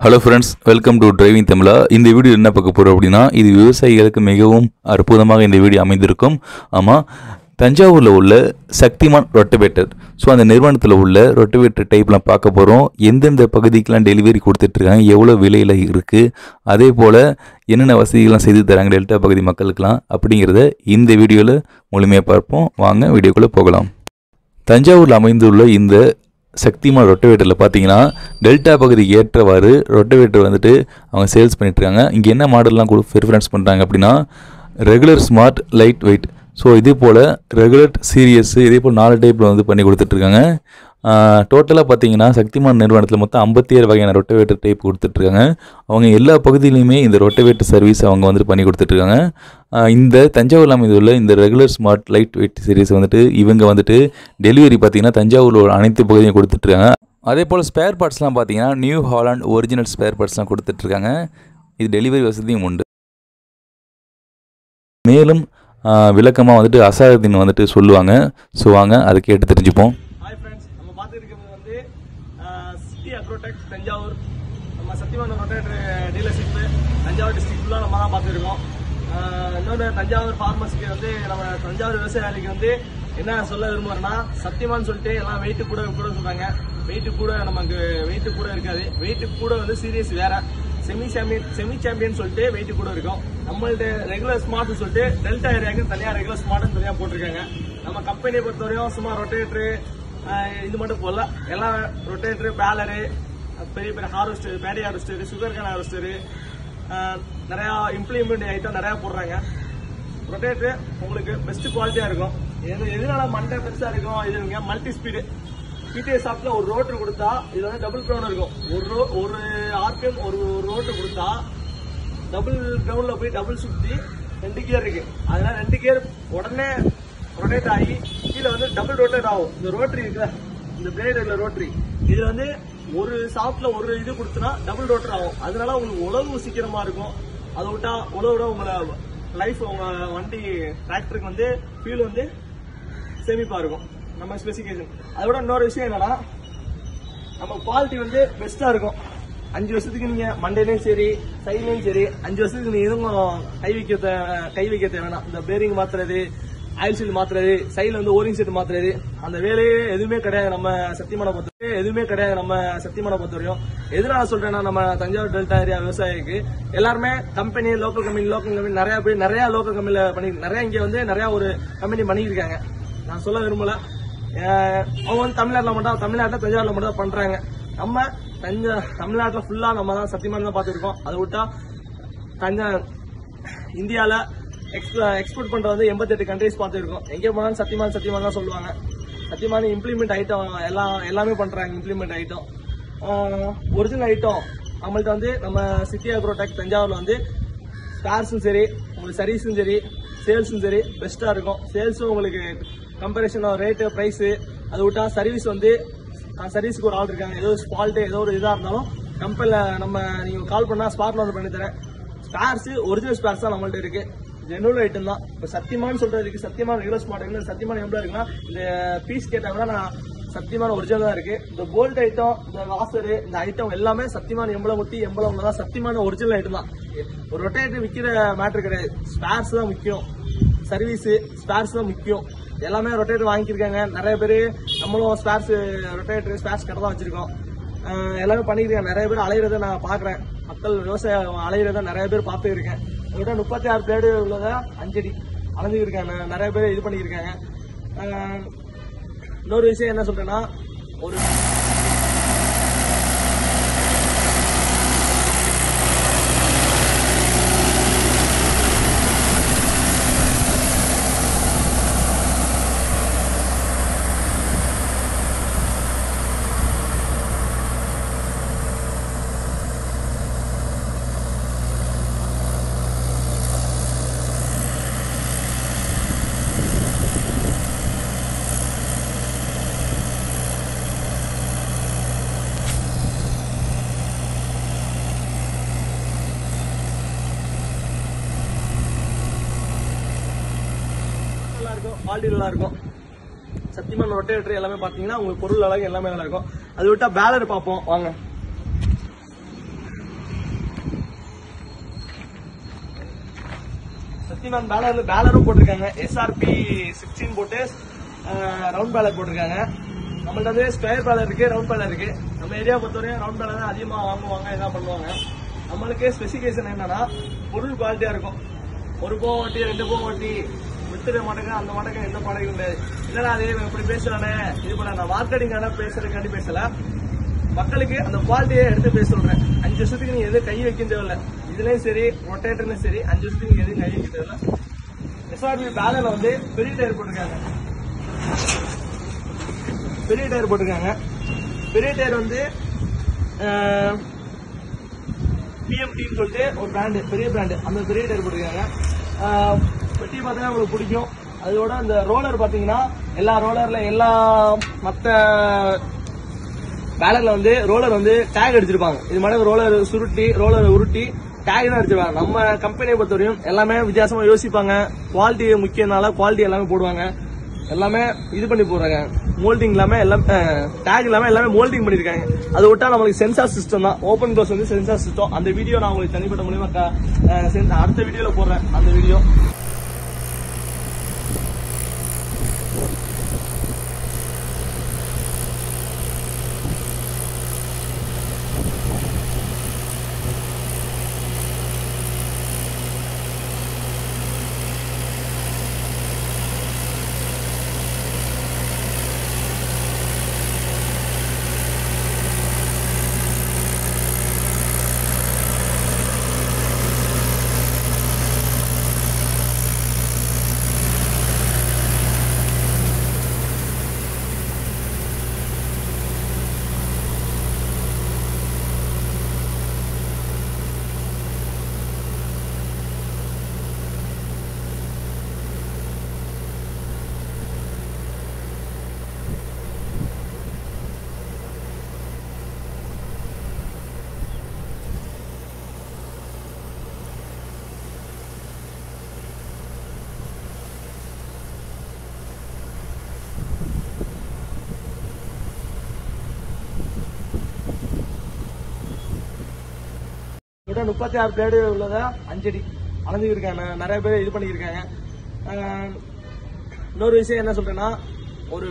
Hello friends, welcome to driving தமிழா. இந்த video என்ன பார்க்க போகிறோம் அப்படின்னா, இது விவசாயிகளுக்கு மிகவும் அற்புதமாக இந்த வீடியோ அமைந்திருக்கும். ஆமாம், தஞ்சாவூரில் உள்ள சக்திமான் ரொட்டவேட்டர். ஸோ அந்த நிறுவனத்தில் உள்ள ரொட்டவேட்டர் டைப்லாம் பார்க்க போகிறோம். எந்தெந்த பகுதிக்கெலாம் டெலிவரி கொடுத்துட்ருக்காங்க, எவ்வளோ விலையில் இருக்குது, அதே போல் என்னென்ன வசதிகள்லாம் செய்து தராங்க டெல்டா பகுதி மக்களுக்கெலாம் அப்படிங்கிறத இந்த வீடியோவில் முழுமையாக பார்ப்போம். வாங்க வீடியோக்குள்ளே போகலாம். தஞ்சாவூரில் அமைந்துள்ள இந்த சக்திமான் ரொட்டவேட்டரில் பார்த்தீங்கன்னா, டெல்டா பகுதிக்கு ஏற்றவாறு ரொட்டவேட்டர் வந்துட்டு அவங்க சேல்ஸ் பண்ணிட்டுருக்காங்க. இங்கே என்ன மாடல்லாம் ப்ரிஃபரன்ஸ் பண்ணுறாங்க அப்படின்னா, regular, smart, light weight. So இதே போல் ரெகுலர், சீரியஸ், இதே போல் 4 டைப்பில் வந்து பண்ணி கொடுத்துட்ருக்காங்க. டோட்டலாக பார்த்தீங்கன்னா சக்திமான் நிறுவனத்தில் மொத்தம் 57 வகையான ரொட்டவேட்டர் டைப் கொடுத்துட்ருக்காங்க. அவங்க எல்லா பகுதியிலையுமே இந்த ரொட்டவேட்டர் சர்வீஸ் அவங்க வந்துட்டு பண்ணி கொடுத்துட்ருக்காங்க. இந்த தஞ்சாவூரில் அமைந்துள்ள இந்த regular, smart, light weight series வந்துட்டு இவங்க வந்துட்டு டெலிவரி பார்த்தீங்கன்னா தஞ்சாவூரில் அனைத்து பகுதியும் கொடுத்துட்ருக்காங்க. அதே போல் ஸ்பேர் பார்ட்ஸ்லாம் பார்த்தீங்கன்னா நியூ ஹாலண்ட் ஒரிஜினல் ஸ்பேர் பார்ட்ஸ்லாம் கொடுத்துட்ருக்காங்க. இது டெலிவரி வசதியும் உண்டு. மேலும் விளக்கமாக வந்துட்டு அசாரத்தின் வந்துட்டு சொல்லுவாங்க. ஸோ வாங்க அதை கேட்டு தெரிஞ்சுப்போம். ஹாய் ஃப்ரெண்ட்ஸ், நம்ம பார்த்துருக்கிறது வந்து சிட்டி அக்ரோடெக் தஞ்சாவூர். நம்ம சத்தியமான ரொட்டேட்டர் டீலர்ஷிப்பு தஞ்சாவூர் டிஸ்ட்ரிக்ட் ஃபுல்லாக நம்ம தான் பார்த்துருக்கோம். இன்னொன்று தஞ்சாவூர் ஃபார்மர்ஸுக்கு வந்து நம்ம தஞ்சாவூர் விவசாயிகளுக்கு வந்து என்ன சொல்ல விரும்புகிறேன்னா, சத்தியமானு சொல்லிட்டு எல்லாம் வெயிட்டு கூட சொல்கிறாங்க. வெயிட்டு கூட நமக்கு வெயிட்டு கூட இருக்காது. வெயிட்டு கூட வந்து சீரியஸ் வேற, செமி சாம்பியன் சொல்லிட்டு வெயிட் கூட இருக்கும். நம்மள்ட்ட ரெகுலர் ஸ்மார்ட்னு சொல்லிட்டு டெல்டா ஏரியாவுக்கு தனியாக ரெகுலர் ஸ்மார்ட்னு தனியாக போட்டிருக்காங்க. நம்ம கம்பெனியை பொறுத்தவரையும் சும்மா ரொட்டேட்டரு இது மட்டும் போடல, எல்லாம் ரொட்டேட்டரு, பேலரு, பெரிய பெரிய ஹார்வெஸ்டர், பேடி ஹார்வெஸ்டரு, சுகர் கேன் ஹார்வெஸ்டரு, நிறையா இம்ப்ளிமெண்ட் ஐட்டம் நிறையா போடுறாங்க. ரொட்டேட்டரு உங்களுக்கு பெஸ்ட் குவாலிட்டியாக இருக்கும். எதனால மண்டை பெருசாக இருக்கும், இது மல்டி ஸ்பீடு பிடிஎஸ் ஷாப்ல ஒரு ரோட்டர் கொடுத்தா இது வந்து டபுள் கிரவுண்ட் இருக்கும். ஒரு ஆர்பிஎம் ஒரு ரோட்டர் கொடுத்தா டபுள் கிரவுண்ட்ல போய் டபுள் சுத்தி 2 கியர் இருக்கு. அதனால 2 கியர் உடனே ரொட்டேட் ஆகி கீழே வந்து டபுள் ரொட்டேட் ஆகும். இந்த ரோட்டரி இருக்குல்ல, இந்த பிளேட் இருக்குல்ல ரோட்டரி, இதுல வந்து ஒரு ஷாப்ல ஒரு இது கொடுத்தனா டபுள் ரோட்டர் ஆகும். அதனால உங்களுக்கு உழவு சீக்கிரமா இருக்கும். அதை விட்டா உழவு உங்களை லைஃப், உங்க வண்டி டிராக்டருக்கு வந்து ஃபியூல் வந்து சேமிப்பா இருக்கும். நம்ம ஸ்பெசிஃபிகேஷன் அதோட இன்னொரு விஷயம் என்னன்னா, நம்ம குவாலிட்டி வந்து பெஸ்டா இருக்கும். 5 வருஷத்துக்கு நீங்க மண்டையிலையும் சரி சைட்லயும் சரி 5 வருஷத்துக்கு நீங்க எதுவும் கை வைக்க தேவைன்னா, இந்த பேரிங் மாத்துறது, ஆயில் சீல் மாத்துறது, சைட்ல வந்து ஓரிங் செட் மாத்துறது, அந்த வேலையே எதுவுமே கிடையாது நம்ம சத்தியமான பொறுத்தவரையும். எதனால சொல்றேன்னா, நம்ம தஞ்சாவூர் டெல்டா ஏரியா விவசாயிக்கு எல்லாருமே கம்பெனி, லோக்கல் கம்பெனி நிறைய பேர் நிறைய லோக்கல் கம்பெனில பண்ணி நிறைய இங்க வந்து நிறைய ஒரு கம்பெனி பண்ணிருக்காங்க. நான் சொல்ல விரும்பல, அவங்க வந்து தமிழ்நாட்டில் தஞ்சாவூர்ல மட்டும் தான் பண்றாங்க. நம்ம தமிழ்நாட்டில் ஃபுல்லா நம்ம தான் சத்தியமான தான் பார்த்துருக்கோம். அதை விட்டா இந்தியாவில் எக்ஸ்போர்ட் பண்ற வந்து 88 கண்ட்ரிஸ் பார்த்துருக்கோம். எங்கே போனாலும் சத்தியமான தான் சொல்லுவாங்க. சத்தியமான இம்ப்ளிமெண்ட் ஐட்டம் எல்லாமே பண்றாங்க. இம்ப்ளிமெண்ட் ஐட்டம், ஒரிஜினல் ஐட்டம் நம்மள்ட்ட வந்து நம்ம சிட்டி அக்ரோடெக் தஞ்சாவூர்ல வந்து ஸ்பேர்ஸும் சரி, உங்களுக்கு சர்வீஸும் சரி, சேல்ஸும் சரி பெஸ்டா இருக்கும். சேல்ஸும் உங்களுக்கு கம்பேரிசன் ரேட்டு, பிரைஸ், அதை விட்டா சர்வீஸ் வந்து சர்வீஸ்க்கு ஒரு ஆள் இருக்காங்க. ஏதோ ஃபால்ட் ஏதோ ஒரு இதாக இருந்தாலும் கம்பெனில நம்ம நீங்க கால் பண்ணா ஸ்பாட்ல வந்து பண்ணி தரேன். ஸ்பேர்ஸ் ஒரிஜினல் ஸ்பேர்ஸ் தான் நம்மள்ட்ட இருக்கு. ஜெனுவல் ஐட்டம் தான். இப்போ சத்தியமானு சொல்றதுக்கு சத்தியமான ரெகுலர் ஸ்மார்ட் ஐட்டம், சத்தியமான எவ்வளோ இருக்குன்னா, இந்த பீஸ் கேட்டாங்கன்னா நான் சத்தியமான ஒரிஜினல் தான் இருக்கு. இந்த போல்ட் ஐட்டம், இந்த வாசரு, இந்த ஐட்டம் எல்லாமே சத்தியமான எம்பளம் தான். சத்தியமான ஒரிஜினல் ஐட்டம் தான். ஒரு ரொட்டேட்டர் விற்கிற மேட்ரு கிடையாது. ஸ்பேர்ஸ் தான் முக்கியம், சர்வீஸ் ஸ்பேர்ஸ் தான் முக்கியம். எல்லாமே ரொட்டேட்டர் வாங்கியிருக்காங்க நிறைய பேர். நம்மளும் ரொட்டேட்டர் ஸ்பேர்ஸ் கடை தான் வச்சிருக்கோம். எல்லாமே பண்ணிருக்காங்க. நிறைய பேர் அலையிறத நான் பாக்குறேன். மக்கள் விவசாயம் அலையிறத நிறைய பேர் பார்த்து இருக்கேன். 36 பிளேடு உள்ளத 5 அடி அலைஞ்சிருக்காங்க. நிறைய பேர் இது பண்ணிருக்காங்க. இன்னொரு விஷயம் என்ன சொல்றேன்னா, ஒரு குவாலிட்டி நல்லா இருக்கும். சத்தியமான ரொட்டேட்டர் எல்லாமே பாத்தீங்கன்னா உங்களுக்கு பொருள் அழகு எல்லாமே நல்லா இருக்கும். அது விட்டா பேலர் பார்ப்போம் வாங்க. சக்திமான் பேலரும் போட்டிருக்காங்க. SRP 16 போட்டு ரவுண்ட் பேலர் போட்டிருக்காங்க. நம்மள்ட்ட வந்து ஸ்கொயர் பேலர் இருக்கு, ரவுண்ட் பேலர் இருக்கு. நம்ம ஏரியா பொறுத்தவரையும் ரவுண்ட் பேலர் தான் அதிகமா வாங்குவாங்க, என்ன பண்ணுவாங்க. நம்மளுக்கு ஸ்பெசிபிகேஷன் என்னன்னா பொருள் குவாலிட்டியா இருக்கும். 1 போ வட்டி 2 போ வட்டி வித்துட மாட்டேங்க, அந்த மாட்டேங்க எந்த பாடகும் கிடையாது. இல்லைன்னா அதே இப்படி பேசுறானே இது பண்ண நான் மார்க்கெட்டிங்கான பேசுறதுக்காண்டி பேசல, மக்களுக்கு அந்த குவாலிட்டியை எடுத்து பேச சொல்றேன். 5 வருஷத்துக்கு நீங்க எதுவும் கை வைக்க தேவையில்ல. இதுலயும் சரி ரொட்டேட்டர்லயும் சரி 5 வருஷத்துக்கு நீங்க எதுவும் கை வைக்க தேவையில்ல. SRP பேலர்ல வந்து பெரிய டயர் போட்டிருக்காங்க. பெரிய டயர் வந்து PMTன்னு சொல்லிட்டு ஒரு பிராண்டு, பெரிய பிராண்டு, அந்த பெரிய டயர் போட்டிருக்காங்க. பெட்டி பார்த்தீங்கன்னா உங்களுக்கு பிடிக்கும். அதோட அந்த ரோலர் பாத்தீங்கன்னா எல்லா ரோலர்ல எல்லா மற்ற பேலர்ல வந்து ரோலர் வந்து டேக் அடிச்சிருப்பாங்க. இது மாதிரி ரோலர் உருட்டி டேக் தான் அடிச்சிருப்பாங்க. நம்ம கம்பெனியை பொறுத்தவரையும் எல்லாமே வித்தியாசமா யோசிப்பாங்க. குவாலிட்டி முக்கியனால குவாலிட்டி எல்லாமே போடுவாங்க. எல்லாமே இது பண்ணி போடுறாங்க. மோல்டிங் இல்லாம எல்லாம் டேக் இல்லாம எல்லாமே மோல்டிங் பண்ணிருக்காங்க. அதை விட்டா நம்மளுக்கு சென்சார் சிஸ்டம் தான். ஓபன் க்ளோஸ் வந்து சென்சார் சிஸ்டம். அந்த வீடியோ நான் உங்களுக்கு தனிப்பட்ட மூலியமா அடுத்த வீடியோல போடுறேன். அந்த வீடியோ கிட்ட 36 பிளேடு உள்ளதா 5 அடி அளந்துருக்காங்க. நிறைய பேர் இது பண்ணிருக்காங்க. இன்னொரு விஷயம் என்ன சொல்றேன்னா, ஒரு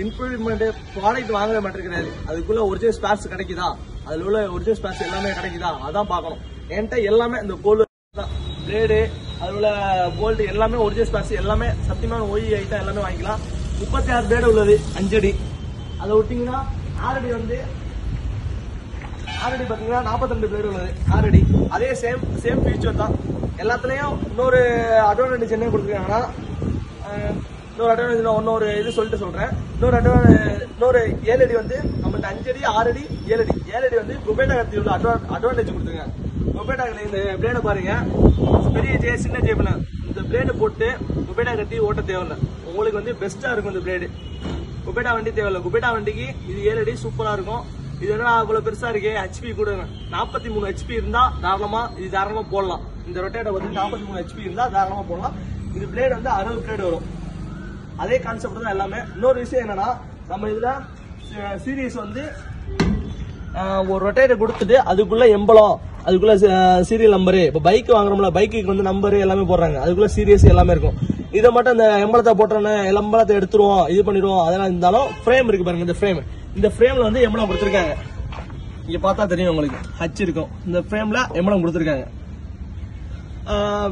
இம்ப்ரூவ்மெண்ட் ப்ராடக்ட் வாங்குற மட்டும் கிடையாது, அதுக்குள்ள ஒரிஜினல் ஸ்பேர்ஸ் கிடைக்குதா, அதுல உள்ள ஒரிஜினல் ஸ்பேர்ஸ் எல்லாமே கிடைக்குதா அதான் பார்க்கணும். என்கிட்ட எல்லாமே இந்த கோல்டு பிளேடு அதுல உள்ள போல்ட் எல்லாமே ஒரிஜினல் ஸ்பேர்ஸ் எல்லாமே சத்தியமான OE ஐட்டம் எல்லாமே வாங்கிக்கலாம். 36 பிளேடு உள்ளது 5 அடி. அதை விட்டீங்கன்னா 6 அடி வந்து 6 அடி பாத்தீங்கன்னா 42 பிளேடு உள்ளது 6 அடி. அதே சேம் ஃபீச்சர் தான் எல்லாத்துலயும். இன்னொரு அட்வான்டேஜ் என்ன கொடுத்துருக்காங்கன்னா, இன்னொரு அட்வான்டேஜ் இன்னொரு இது சொல்லிட்டு சொல்றேன். இன்னொரு 7 அடி வந்து நம்மள்ட்ட 5 அடி 6 அடி 7 அடி வந்து குபேட்டா கத்தி உள்ள அட்வான்டேஜ் கொடுத்துருங்க. குபேட்டா இந்த பிளேட பாருங்க, பெரிய ஜே சின்ன ஜே பண்ண இந்த பிளேடு போட்டு குபேட்டா கத்தி ஓட்ட தேவையில்லை. உங்களுக்கு வந்து பெஸ்டா இருக்கும் இந்த பிளேடு. குபேட்டா வண்டி தேவையில்லை. குபேட்டா வண்டிக்கு இது 7 அடி சூப்பரா இருக்கும். இது என்ன அவ்வளவு பெருசா இருக்கு, HP கூட 43 HP இருந்தா தாராளமா போடலாம். இந்த ரொட்டேட்டர் வந்து 43 HP இருந்தா தாராளமா போடலாம். இது பிளேடு வந்து 60 பிளேடு வரும். அதே கான்செப்ட் தான் எல்லாமே. இன்னொரு விஷயம் என்னன்னா, நம்ம இதுல சீரியஸ் வந்து ஒரு ரொட்டேட்டர் கொடுத்துட்டு அதுக்குள்ள எம்பளம், அதுக்குள்ள சீரியல் நம்பரு, இப்ப பைக் வாங்குறோம்ல, பைக்கு வந்து நம்பரு எல்லாமே போடுறாங்க, அதுக்குள்ள சீரியஸ் எல்லாமே இருக்கும். இதை மட்டும் இந்த எம்பளத்தை போட்டோன்னு எம்பளத்தை எடுத்துருவோம், இது பண்ணிடுவோம். அதெல்லாம் இருந்தாலும் ஃப்ரேம் இருக்கு பாருங்க, இந்த ஃப்ரேம்ல வந்து எம்பளம் கொடுத்துருக்காங்க. இங்க பார்த்தா தெரியும் உங்களுக்கு, ஹச் இருக்கும். இந்த ஃப்ரேம்ல எம்பளம் கொடுத்துருக்காங்க.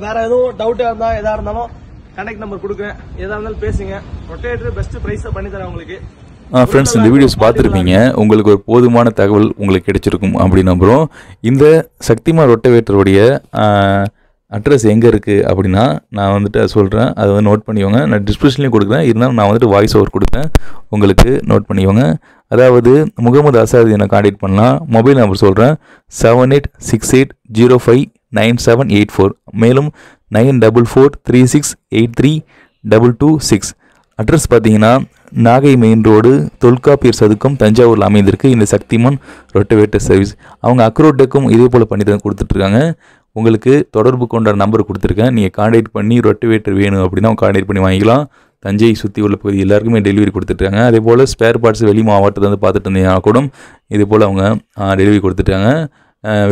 வேற எதுவும் டவுட்டா இருந்தா எதா இருந்தாலும் கான்டாக்ட் நம்பர் கொடுக்குறேன், எதா இருந்தாலும் பேசுங்க. ரொட்டேட்டர் பெஸ்ட் பிரைஸா பண்ணி தரேன் உங்களுக்கு. ஃப்ரெண்ட்ஸ், இந்த வீடியோஸ் பார்த்துருப்பீங்க, உங்களுக்கு ஒரு போதுமான தகவல் உங்களுக்கு கிடைச்சிருக்கும் அப்படின்னு நம்புகிறோம். இந்த சக்திமான் ரொட்டவேட்டருடைய அட்ரஸ் எங்கே இருக்குது அப்படின்னா நான் வந்துட்டு அதை சொல்கிறேன், அதை வந்து நோட் பண்ணிக்கோங்க. நான் டிஸ்கிரிப்ஷன்லேயும் கொடுக்குறேன், இருந்தாலும் நான் வந்துட்டு வாய்ஸ் ஓவர் கொடுப்பேன், உங்களுக்கு நோட் பண்ணிக்கோங்க. அதாவது முகமது அசாத் என்னை கான்டாக்ட் பண்ணலாம். மொபைல் நம்பர் சொல்கிறேன், 7868059784, மேலும் 9443683226. அட்ரஸ் பார்த்தீங்கன்னா நாகை மெயின் ரோடு, தொல்காப்பியர் சதுக்கம், தஞ்சாவூரில் அமைந்திருக்கு இந்த சக்திமான் ரொட்டவேட்டர் சர்வீஸ். அவங்க அக்ரோடெக்கும் இதே போல் பண்ணி தான் கொடுத்துட்ருக்காங்க. உங்களுக்கு தொடர்பு கொண்ட நம்பர் கொடுத்துருக்கேன், நீங்கள் கான்டாக்ட் பண்ணி ரொட்டவேட்டர் வேணும் அப்படின்னா கான்டாக்ட் பண்ணி வாங்கிக்கலாம். தஞ்சையை சுற்றி உள்ள பகுதி எல்லாருக்குமே டெலிவரி கொடுத்துட்ருக்காங்க. அதே போல் ஸ்பேர் பார்ட்ஸ் வெளி மாவட்டத்தில் வந்து பார்த்துட்டு இருந்தீங்கன்னா கூட இதே போல் அவங்க டெலிவரி கொடுத்துட்டாங்க.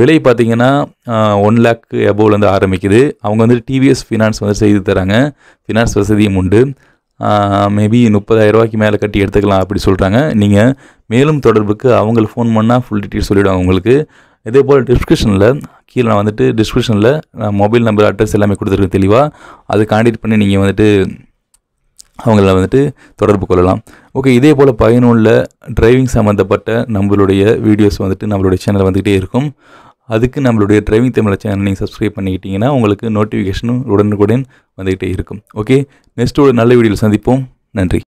விலை பார்த்தீங்கன்னா 1 லேக் எபோவ்லேருந்து ஆரம்பிக்குது. அவங்க வந்துட்டு டிவிஎஸ் ஃபினான்ஸ் வந்து செய்து தராங்க. ஃபினான்ஸ் வசதியும் உண்டு. மேபி 30,000 மேலே கட்டி எடுத்துக்கலாம் அப்படி சொல்கிறாங்க. நீங்கள் மேலும் தொடர்புக்கு அவங்கள ஃபோன் பண்ணால் ஃபுல் டீட்டெயில் சொல்லிவிடுவாங்க உங்களுக்கு. இதே போல் கீழே நான் வந்துட்டு டிஸ்கிரிப்ஷனில் மொபைல் நம்பர் அட்ரஸ் எல்லாமே கொடுத்துருக்கேன் தெளிவாக. அதை கான்டாக்ட் பண்ணி நீங்கள் வந்துட்டு அவங்கள வந்துட்டு தொடர்பு கொள்ளலாம். ஓகே, இதே போல் பயனுள்ள டிரைவிங் சம்மந்தப்பட்ட நம்மளுடைய வீடியோஸ் வந்துட்டு நம்மளுடைய சேனல் வந்துகிட்டே இருக்கும். அதுக்கு நம்மளுடைய டிரைவிங் தமிழ் சேனல் நீங்கள் சப்ஸ்கிரைப் பண்ணிக்கிட்டிங்கன்னா உங்களுக்கு நோட்டிஃபிகேஷனும் உடனுக்குடன் வந்துகிட்டே இருக்கும். ஓகே, நெக்ஸ்ட் ஒரு நல்ல வீடியோவில் சந்திப்போம். நன்றி.